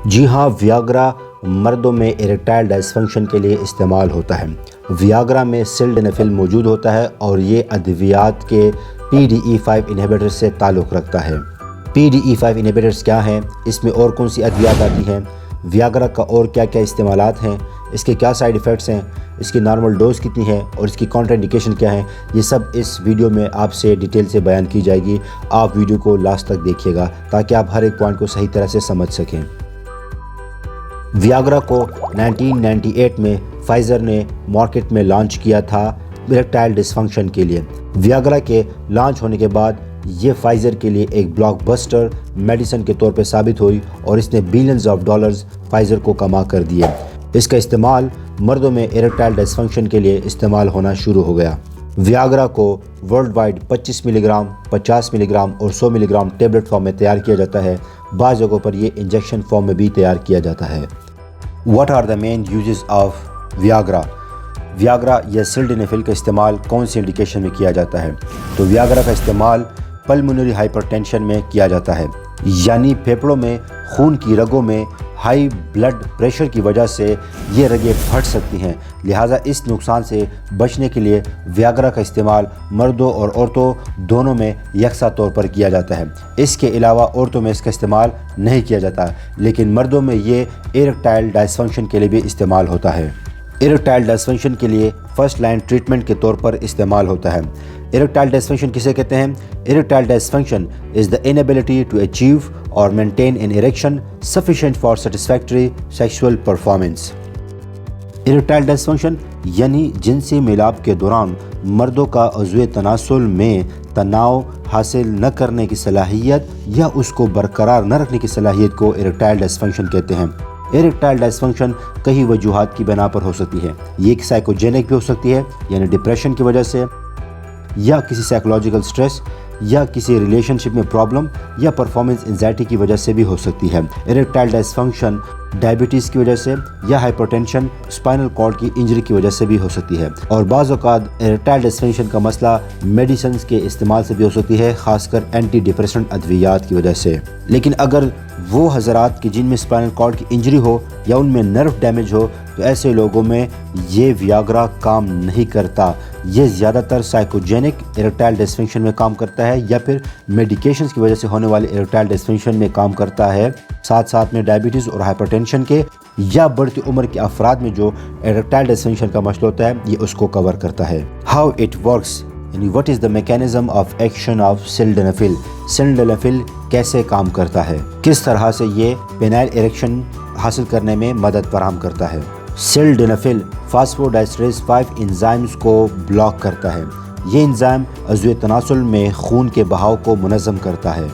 جی ہاں، ویاگرا مردوں میں ایریکٹائل ڈسفنکشن کے لیے استعمال ہوتا ہے۔ ویاگرا میں سلڈینیفل موجود ہوتا ہے اور یہ ادویات کے PDE5 انہیبیٹر سے تعلق رکھتا ہے۔ PDE5 انہیبیٹرز کیا ہیں؟ اس میں اور کون سی ادویات آتی ہیں؟ ویاگرا کا اور کیا کیا استعمالات ہیں؟ اس کے کیا سائیڈ ایفیکٹس ہیں؟ اس کی نارمل ڈوز کتنی ہے اور اس کی کانٹرا انڈیکیشن کیا ہے؟ یہ سب اس ویڈیو میں آپ سے ڈیٹیل سے بیان کی جائے گی۔ آپ ویڈیو کو لاسٹ تک دیکھیے گا تاکہ آپ ہر ایک پوائنٹ کو صحیح طرح سے سمجھ سکیں۔ ویاگرا کو 1998 میں فائزر نے مارکیٹ میں لانچ کیا تھا ایریکٹائل ڈسفنکشن کے لیے۔ ویاگرا کے لانچ ہونے کے بعد یہ فائزر کے لیے ایک بلاک بسٹر میڈیسن کے طور پہ ثابت ہوئی اور اس نے بلینز آف ڈالرز فائزر کو کما کر دیے۔ اس کا استعمال مردوں میں ایریکٹائل ڈسفنکشن کے لیے استعمال ہونا شروع ہو گیا۔ ویاگرا کو ورلڈ وائڈ 25 ملی گرام، 50 ملی گرام اور 100 ملی گرام ٹیبلٹ فارم میں تیار کیا جاتا ہے۔ بعض جگہوں پر یہ انجیکشن فارم میں بھی تیار کیا جاتا ہے۔ What are the main uses of Viagra? Viagra یا سلڈینیفل کا استعمال کون سی انڈیکیشن میں کیا جاتا ہے؟ تو ویاگرا کا استعمال پلمونری ہائپر ٹینشن میں کیا جاتا ہے، یعنی پھیپھڑوں میں خون کی رگوں میں ہائی بلڈ پریشر کی وجہ سے یہ رگیں پھٹ سکتی ہیں۔ لہٰذا اس نقصان سے بچنے کے لیے ویاگرا کا استعمال مردوں اور عورتوں دونوں میں یکساں طور پر کیا جاتا ہے۔ اس کے علاوہ عورتوں میں اس کا استعمال نہیں کیا جاتا، لیکن مردوں میں یہ ایریکٹائل ڈسفنکشن کے لیے بھی استعمال ہوتا ہے۔ ایریکٹائل ڈسفنکشن کے لیے فرسٹ لائن ٹریٹمنٹ کے طور پر استعمال ہوتا ہے۔ ایریکٹائل ڈسفنکشن کسے کہتے ہیں؟ Erectile dysfunction is the inability to achieve or maintain an erection sufficient for satisfactory sexual performance۔ Erectile dysfunction یعنی جنسی ملاپ کے دوران مردوں کا عضو تناسل میں تناؤ حاصل نہ کرنے کی صلاحیت یا اس کو برقرار نہ رکھنے کی صلاحیت کو ایریکٹائل ڈسفنکشن کہتے ہیں۔ ایریکٹائل ڈسفنکشن کئی وجوہات کی بنا پر ہو سکتی ہے۔ یہ ایک سائیکوجینک بھی ہو سکتی ہے، یعنی ڈپریشن کی وجہ سے، یا کسی سائیکولوجیکل سٹریس، یا کسی ریلیشن شپ میں پرابلم، یا پرفارمنس انزائٹی کی وجہ سے بھی ہو سکتی ہے۔ ایریکٹائل ڈسفنکشن ڈائبٹیز کی وجہ سے یا ہائپرٹینشن، اسپائنل کارڈ کی انجری کی وجہ سے بھی ہو سکتی ہے، اور بعض اوقات ایریکٹائل ڈسفنکشن کا مسئلہ میڈیسنز کے استعمال سے بھی ہو سکتی ہے، خاص کر اینٹی ڈپریسنٹ ادویات کی وجہ سے۔ لیکن اگر وہ حضرات کی جن میں اسپائنل کارڈ کی انجری ہو یا ان میں نرو ڈیمیج ہو تو ایسے لوگوں میں یہ ویاگرا کام نہیں کرتا۔ یہ زیادہ تر سائیکوجینک ایریکٹائل ڈسفنکشن میں کام کرتا ہے یا پھر میڈیکیشنز کی وجہ سے ہونے والے ایریکٹائل ڈسفنکشن میں کام کرتا ہے، ساتھ ساتھ میں ڈائبٹیز اور ہائپرٹینشن کے یا بڑھتی عمر کے افراد میں جو ایریکٹائل ڈسفنکشن کا مسئلہ ہوتا ہے یہ اس کو کور کرتا ہے۔ ہاؤ اٹ ورکس، یعنی what is the mechanism of action of sildenafil؟ sildenafil کیسے کام کرتا ہے؟ کس طرح سے یہ پینائل ایریکشن حاصل کرنے میں مدد فراہم کرتا ہے؟ sildenafil فاسفوڈائسٹریز 5 انزائمز کو بلاک کرتا ہے۔ یہ انزائم عضو تناسل میں خون کے بہاؤ کو منظم کرتا ہے۔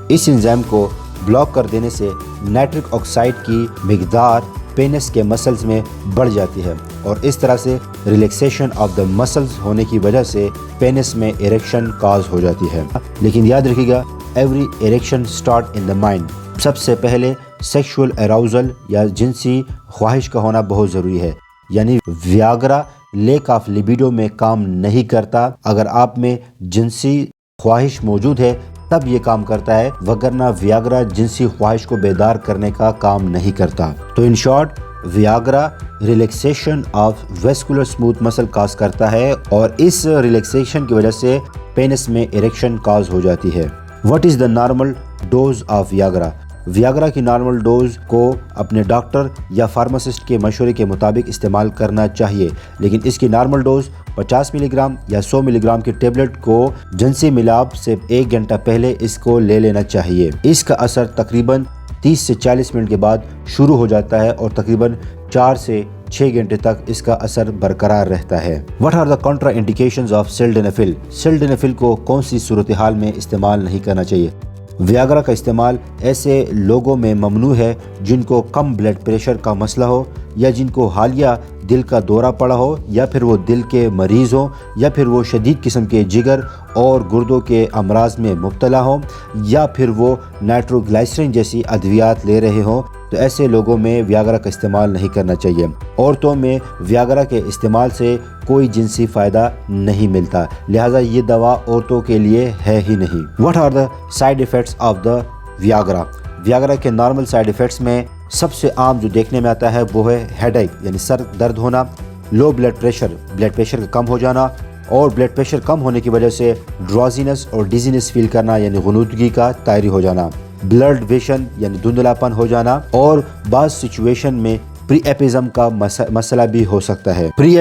اس انزائم کو بلاک کر دینے سے نائٹرک آکسائڈ کی مقدار پینس کے مسلز میں بڑھ جاتی ہے اور اس طرح سے ریلیکسیشن آف دا مسلز ہونے کی وجہ سے پینس میں ایریکشن کاز ہو جاتی ہے۔ لیکن یاد رکھیے گا، every erection start in the mind. سب سے پہلے سیکشول اراؤزل یا جنسی خواہش کا ہونا بہت ضروری ہے، یعنی ویاگرا لیک آف لیبیڈو میں کام نہیں کرتا۔ اگر آپ میں جنسی خواہش موجود ہے تب یہ کام کرتا ہے، وگرنہ ویاگرا جنسی خواہش کو بیدار کرنے کا کام نہیں کرتا۔ تو in short, Viagra relaxation of vascular smooth muscle cause کرتا ہے اور اس ریلیکسیشن کی وجہ سے پینس میں ایریکشن کاز ہو جاتی ہے۔ What is the normal dose of Viagra? Viagra کی نارمل ڈوز کو اپنے ڈاکٹر یا فارماسسٹ کے مشورے کے مطابق استعمال کرنا چاہیے، لیکن اس کی نارمل ڈوز 50 ملی گرام یا 100 ملی گرام کی ٹیبلٹ کو جنسی ملاپ سے 1 گھنٹہ پہلے اس کو لے لینا چاہیے۔ اس کا اثر تقریباً 30 سے 40 منٹ کے بعد شروع ہو جاتا ہے اور تقریباً 4 سے 6 گھنٹے تک اس کا اثر برقرار رہتا ہے۔ What are the contra indications of sildenafil؟ sildenafil کو کون سی صورتحال میں استعمال نہیں کرنا چاہیے؟ ویاگرا کا استعمال ایسے لوگوں میں ممنوع ہے جن کو کم بلڈ پریشر کا مسئلہ ہو، یا جن کو حالیہ دل کا دورہ پڑا ہو، یا پھر وہ دل کے مریض ہوں، یا پھر وہ شدید قسم کے جگر اور گردوں کے امراض میں مبتلا ہوں، یا پھر وہ نائٹروگلائسرین جیسی ادویات لے رہے ہوں۔ تو ایسے لوگوں میں ویاگرا کا استعمال نہیں کرنا چاہیے۔ عورتوں میں ویاگرا کے استعمال سے کوئی جنسی فائدہ نہیں ملتا، لہٰذا یہ دوا عورتوں کے لیے ہے ہی نہیں۔ What are the side effects of the Viagra؟ Vyaghra کے نارمل سائیڈ ایفیکٹس میں سب سے عام جو دیکھنے میں آتا ہے وہ ہے ہیڈ ایک یعنی سر درد ہونا، لو بلڈ پریشر کا کم ہو جانا، اور بلڈ پریشر کم ہونے کی وجہ سے ڈرازینس اور ڈیزینس فیل کرنا یعنی غنودگی کا طائری ہو جانا، بلڈ ویشن یعنی دھندلاپن ہو جانا، اور بعض سچویشن میں پری ایپیزم کا مسئلہ بھی ہو سکتا ہے۔ پری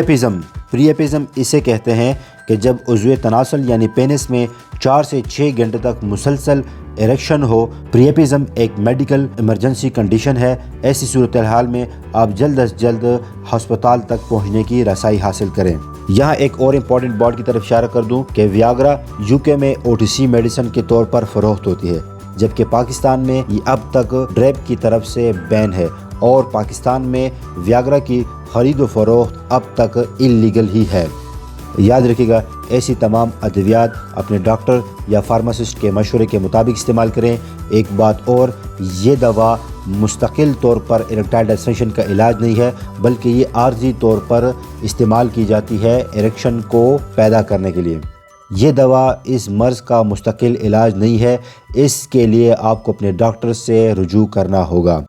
ایپیزم اسے کہتے ہیں کہ جب عضو تناسل یعنی پینس میں 4 سے 6 گھنٹے تک مسلسل ایریکشن ہو۔ پری ایپیزم ایک میڈیکل ایمرجنسی کنڈیشن ہے۔ ایسی صورتحال میں آپ جلد از جلد ہسپتال تک پہنچنے کی رسائی حاصل کریں۔ یہاں ایک اور امپورٹنٹ بات کی طرف اشارہ کر دوں کہ ویاگرا UK میں OTC میڈیسن کے طور پر فروخت ہوتی ہے، جبکہ پاکستان میں یہ اب تک ڈریب کی طرف سے بین ہے، اور پاکستان میں ویاگرا کی خرید و فروخت اب تک انلیگل ہی ہے۔ یاد رکھیے گا، ایسی تمام ادویات اپنے ڈاکٹر یا فارماسسٹ کے مشورے کے مطابق استعمال کریں۔ ایک بات اور، یہ دوا مستقل طور پر اریکٹائل ڈسفنکشن کا علاج نہیں ہے، بلکہ یہ عارضی طور پر استعمال کی جاتی ہے اریکشن کو پیدا کرنے کے لیے۔ یہ دوا اس مرض کا مستقل علاج نہیں ہے، اس کے لیے آپ کو اپنے ڈاکٹر سے رجوع کرنا ہوگا۔